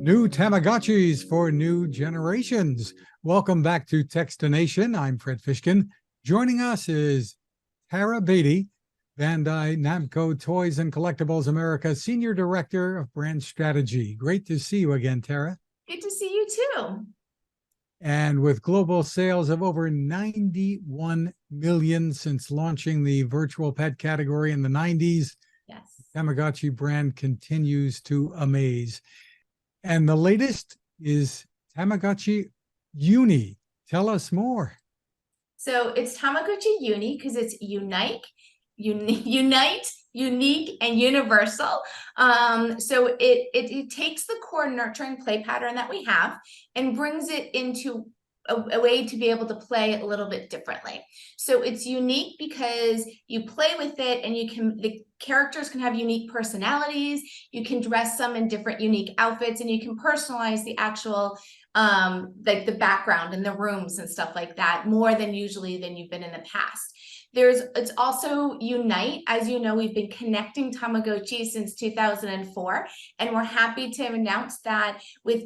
New Tamagotchis for new generations. Welcome back to Techstination. I'm Fred Fishkin. Joining us is Tara Badie, Bandai Namco Toys and Collectibles America Senior Director of Brand Strategy. Great to see you again, Tara. Good to see you too. And with global sales of over 91 million since launching the virtual pet category in the 90s, yes, the Tamagotchi brand continues to amaze. And the latest is Tamagotchi Uni. Tell us more. So it's Tamagotchi Uni because it's unite, unique, and universal. So it takes the core nurturing play pattern that we have and brings it into a way to be able to play a little bit differently. So it's unique because you play with it and the characters can have unique personalities. You can dress them in different unique outfits and you can personalize the actual like the background and the rooms and stuff like that more than usually than you've been in the past. It's also Unite. As you know, we've been connecting Tamagotchi since 2004, and we're happy to announce that with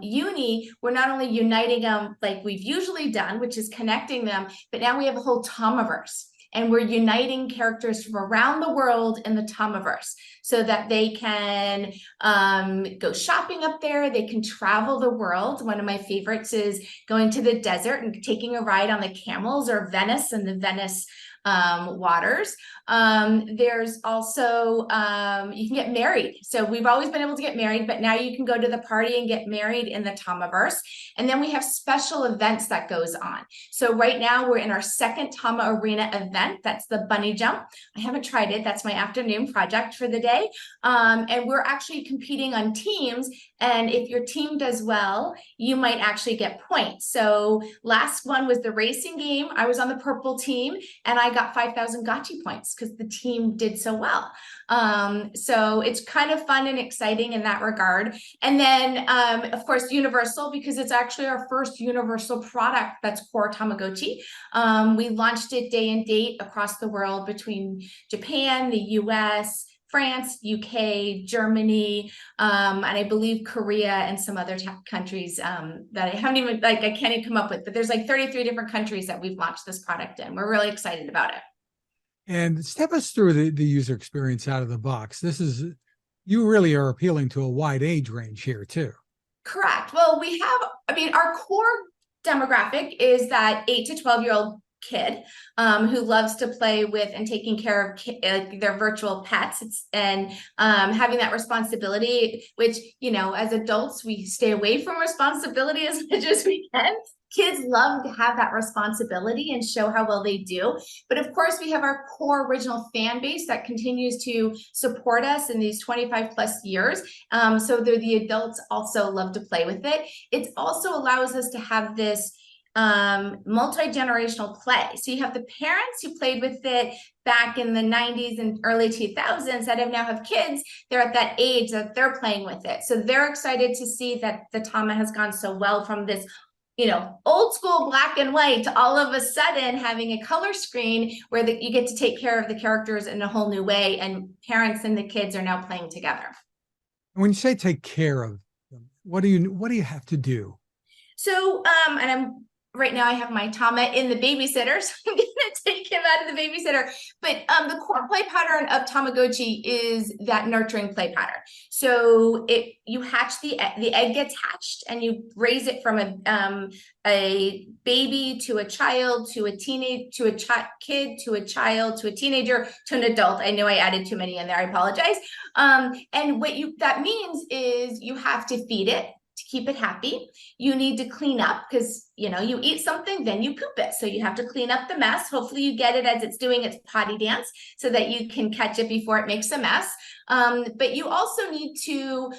Uni, we're not only uniting them like we've usually done, which is connecting them, but now we have a whole Tamaverse. And we're uniting characters from around the world in the Tamaverse so that they can go shopping up there. They can travel the world. One of my favorites is going to the desert and taking a ride on the camels, or Venice and the Venice waters. There's also, you can get married. So we've always been able to get married, but now you can go to the party and get married in the Tamaverse. And then we have special events that goes on. So right now we're in our second Tama Arena event. That's the bunny jump. I haven't tried it. That's my afternoon project for the day. And we're actually competing on teams. And if your team does well, you might actually get points. So last one was the racing game. I was on the purple team and I got 5,000 Gotchi points because the team did so well. So it's kind of fun and exciting in that regard. And then, of course, universal, because it's actually our first universal product that's core Tamagotchi. We launched it day and date across the world between Japan, the US, France, UK, Germany, and I believe Korea and some other countries that I haven't even, I can't even come up with, but there's like 33 different countries that we've launched this product in. We're really excited about it. And step us through the user experience out of the box. You really are appealing to a wide age range here too. Correct. Well, our core demographic is that 8 to 12-year-old kid who loves to play with and taking care of their virtual pets and having that responsibility, which, as adults, we stay away from responsibility as much as we can. Kids love to have that responsibility and show how well they do. But of course, we have our core original fan base that continues to support us in these 25 plus years. So the adults also love to play with it. It also allows us to have this multi-generational play. So you have the parents who played with it back in the 90s and early 2000s that now have kids. They're at that age that they're playing with it. So they're excited to see that the Tama has gone so well from this old school black and white to all of a sudden having a color screen where you get to take care of the characters in a whole new way, and parents and the kids are now playing together. When you say take care of them, what do you have to do? So, right now I have my Tama in the babysitter, so I'm going to take him out of the babysitter. But the core play pattern of Tamagotchi is that nurturing play pattern. So you hatch the egg gets hatched, and you raise it from a baby to a child to a teenage to a kid to a child to a teenager to an adult. I know I added too many in there. I apologize. And what that means is you have to feed it to keep it happy. You need to clean up because, you eat something, then you poop it. So you have to clean up the mess. Hopefully you get it as it's doing its potty dance so that you can catch it before it makes a mess. But you also need to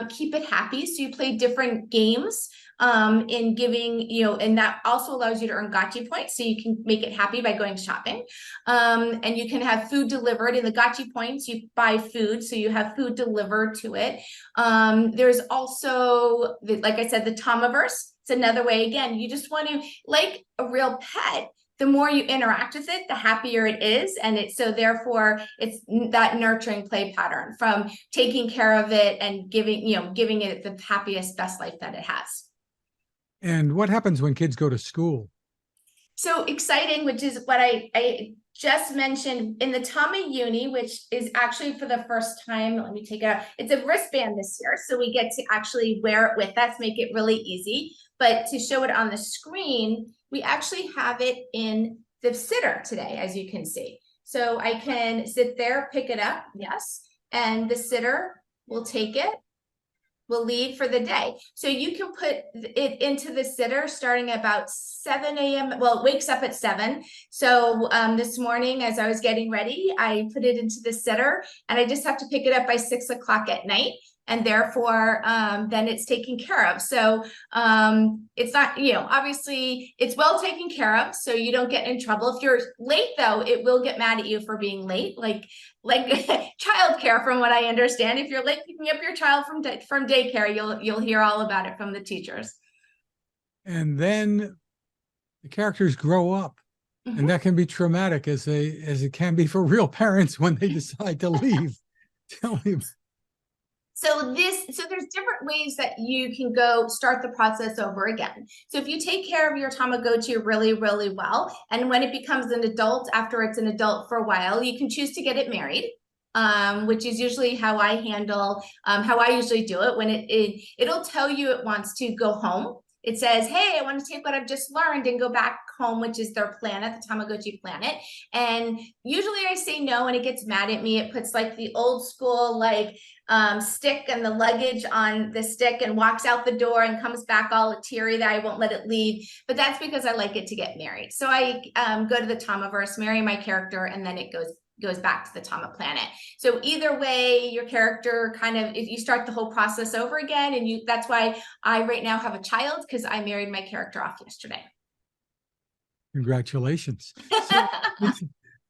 keep it happy. So you play different games in giving, and that also allows you to earn Gotchi points. So you can make it happy by going shopping. And you can have food delivered. In the Gotchi points, you buy food. So you have food delivered to it. There's also, like I said, the Tamaverse. It's another way. Again, you just want to, like a real pet, the more you interact with it, the happier it is. And so therefore it's that nurturing play pattern from taking care of it and giving it the happiest, best life that it has. And what happens when kids go to school? So exciting, which is what I just mentioned in the Tamagotchi Uni, which is actually for the first time. Let me take it out. It's a wristband this year, so we get to actually wear it with us, make it really easy. But to show it on the screen, we actually have it in the sitter today, as you can see. So I can sit there, pick it up, yes, and the sitter will take it, will leave for the day. So you can put it into the sitter starting about 7 a.m. Well, it wakes up at 7. So this morning, as I was getting ready, I put it into the sitter, and I just have to pick it up by 6 o'clock at night. And therefore, then it's taken care of. So it's not, obviously it's well taken care of, so you don't get in trouble. If you're late, though, it will get mad at you for being late, like childcare, from what I understand. If you're late picking up your child from daycare, you'll hear all about it from the teachers. And then the characters grow up, and that can be traumatic, as it can be for real parents when they decide to leave. Tell me. So there's different ways that you can go start the process over again. So if you take care of your Tamagotchi really, really well, and when it becomes an adult, after it's an adult for a while, you can choose to get it married, which is usually how I handle, how I usually do it. When it'll tell you it wants to go home. It says, hey, I want to take what I've just learned and go back home, which is their planet, the Tamagotchi planet. And usually I say no, and it gets mad at me. It puts like the old school, stick and the luggage on the stick and walks out the door and comes back all teary that I won't let it leave. But that's because I like it to get married. So I go to the Tamaverse, marry my character, and then it goes back to the Tama planet. So either way, your character you start the whole process over again. And that's why I right now have a child, because I married my character off yesterday. Congratulations. So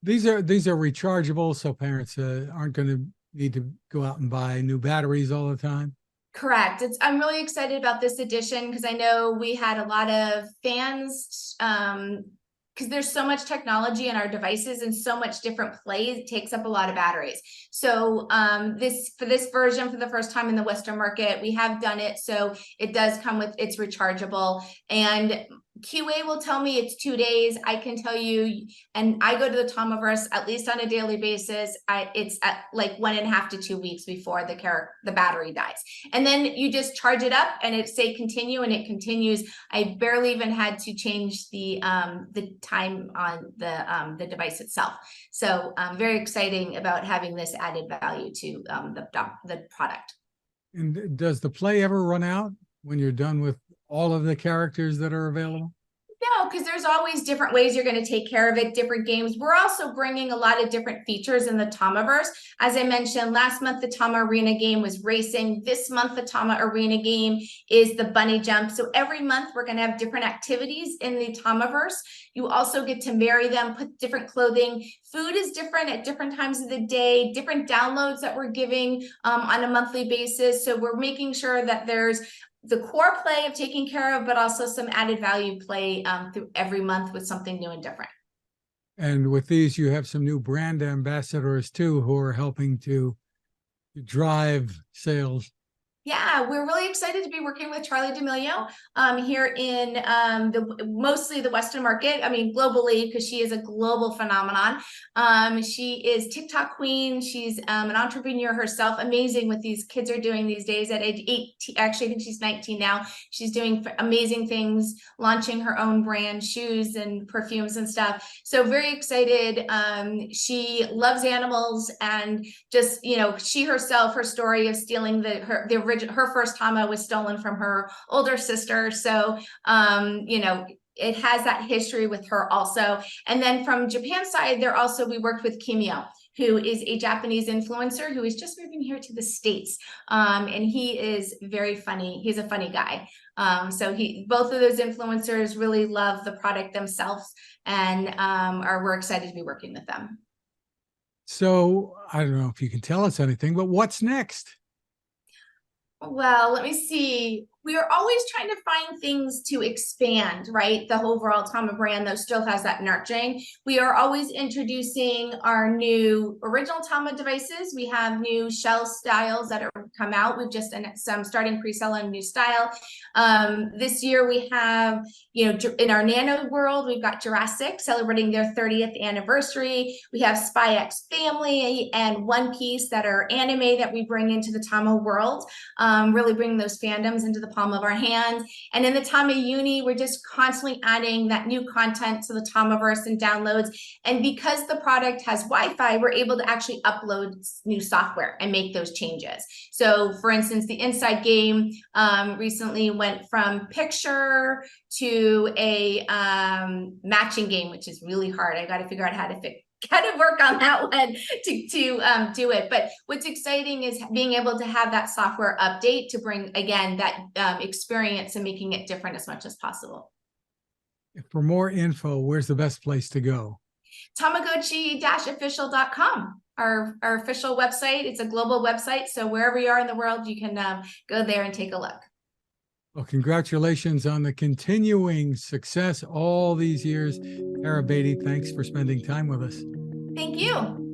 these are rechargeable, so parents aren't going to need to go out and buy new batteries all the time. Correct. I'm really excited about this edition, because I know we had a lot of fans, because there's so much technology in our devices and so much different play, it takes up a lot of batteries. So for this version, for the first time in the Western market, we have done it. So it does come with, it's rechargeable, and QA will tell me it's 2 days. I can tell you, and I go to the Tamaverse at least on a daily basis. It's at like 1.5 to 2 weeks before the battery dies. And then you just charge it up and it say continue, and it continues. I barely even had to change the time on the device itself. So very exciting about having this added value to the product. And does the play ever run out when you're done with all of the characters that are available? No, because there's always different ways you're going to take care of it, different games. We're also bringing a lot of different features in the Tamaverse. As I mentioned, last month, the Tama Arena game was racing. This month, the Tama Arena game is the bunny jump. So every month, we're going to have different activities in the Tamaverse. You also get to marry them, put different clothing. Food is different at different times of the day, different downloads that we're giving on a monthly basis. So we're making sure that there's the core play of taking care of, but also some added value play through every month with something new and different. And with these, you have some new brand ambassadors too, who are helping to drive sales. Yeah, we're really excited to be working with Charlie D'Amelio here in mostly the Western market. I mean, globally, because she is a global phenomenon. She is TikTok queen. She's an entrepreneur herself. Amazing what these kids are doing these days at age 18. Actually, I think she's 19 now. She's doing amazing things, launching her own brand, shoes and perfumes and stuff. So very excited. She loves animals, and just, she herself, her story of stealing her first Tama was stolen from her older sister. So, it has that history with her also. And then from Japan side, we worked with Kimio, who is a Japanese influencer who is just moving here to the States. And he is very funny. He's a funny guy. So both of those influencers really love the product themselves, and we're excited to be working with them. So I don't know if you can tell us anything, but what's next? Well, let me see. we are always trying to find things to expand, right? The overall Tama brand, though, still has that nurturing. We are always introducing our new original Tama devices. We have new shell styles that are come out. We've just some starting pre-sale on a new style. This year we have, in our Nano world, we've got Jurassic celebrating their 30th anniversary. We have Spy X Family and One Piece that are anime that we bring into the Tama world, really bring those fandoms into the palm of our hands. And in the Tama Uni, we're just constantly adding that new content to the Tamaverse and downloads. And because the product has Wi-Fi, we're able to actually upload new software and make those changes. So for instance, the Inside game recently went from picture to a matching game, which is really hard. I got to figure out how to work on that one to do it. But what's exciting is being able to have that software update to bring, again, that experience and making it different as much as possible. For more info, where's the best place to go? Tamagotchi-official.com, our official website. It's a global website, so wherever you are in the world, you can go there and take a look. Well, congratulations on the continuing success all these years. Tara Badie, thanks for spending time with us. Thank you.